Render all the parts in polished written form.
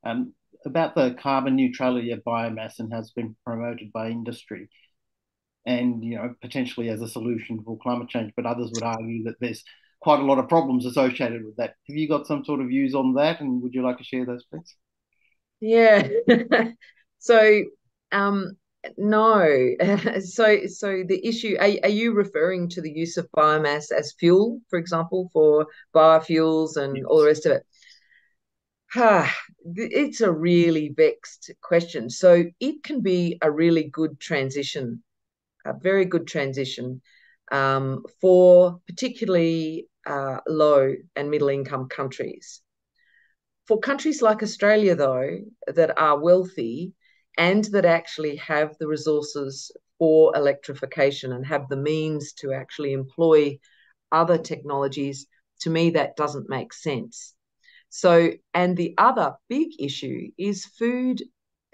um, about the carbon neutrality of biomass and has been promoted by industry, and potentially as a solution for climate change. But others would argue that there's quite a lot of problems associated with that. Have you got some sort of views on that, and would you like to share those, please? Yeah. So, um, no. So the issue, are you referring to the use of biomass as fuel, for example, for biofuels and all the Yes. rest of it? Ah, it's a really vexed question. So it can be a really good transition, a very good transition for particularly low and middle income countries. For countries like Australia, though, that are wealthy and that actually have the resources for electrification and have the means to actually employ other technologies, to me, that doesn't make sense. So, and the other big issue is food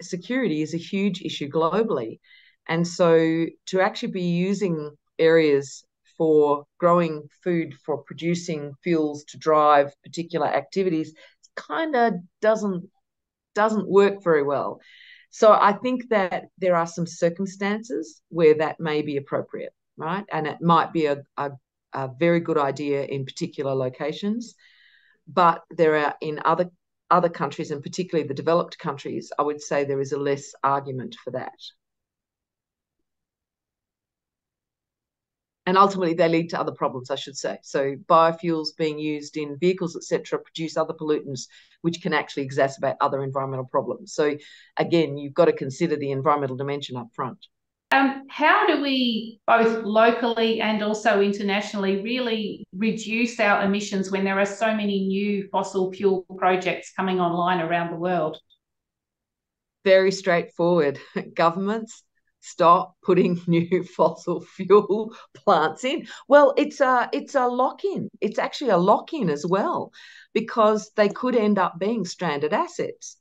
security is a huge issue globally. And so to actually be using areas for growing food, for producing fuels to drive particular activities, kind of doesn't work very well. So I think that there are some circumstances where that may be appropriate, right? And it might be a very good idea in particular locations. But there are in other countries, and particularly the developed countries, I would say there is a less argument for that. And ultimately, they lead to other problems, I should say. So biofuels being used in vehicles, etc., produce other pollutants, which can actually exacerbate other environmental problems. So again, you've got to consider the environmental dimension up front. How do we, both locally and also internationally, really reduce our emissions when there are so many new fossil fuel projects coming online around the world? Very straightforward. Governments stop putting new fossil fuel plants in. Well, it's a lock-in. It's actually a lock-in as well, because they could end up being stranded assets,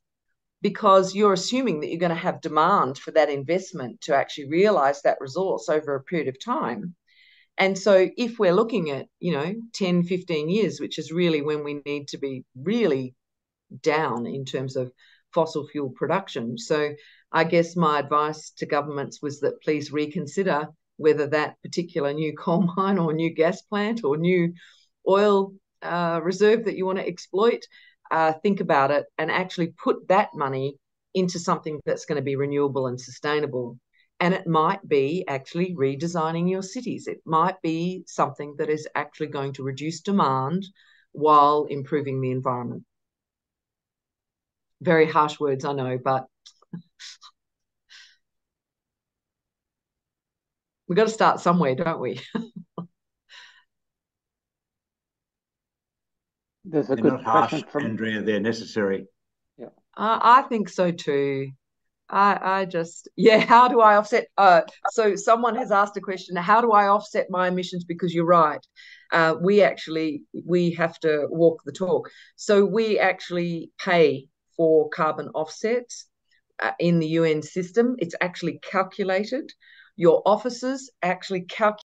because you're assuming that you're going to have demand for that investment to actually realize that resource over a period of time. And so if we're looking at, 10, 15 years, which is really when we need to be really down in terms of fossil fuel production. So I guess my advice to governments was that please reconsider whether that particular new coal mine or new gas plant or new oil reserve that you want to exploit, think about it and actually put that money into something that's going to be renewable and sustainable. And it might be actually redesigning your cities. It might be something that is actually going to reduce demand while improving the environment. Very harsh words, I know, but we've got to start somewhere, don't we? There's a They're good not harsh, question from Andrea. They're necessary. Yeah. I think so too. I just, yeah, how do I offset? So someone has asked a question, how do I offset my emissions? Because you're right. We have to walk the talk. So we actually pay for carbon offsets in the UN system. It's actually calculated. Your offices actually calculate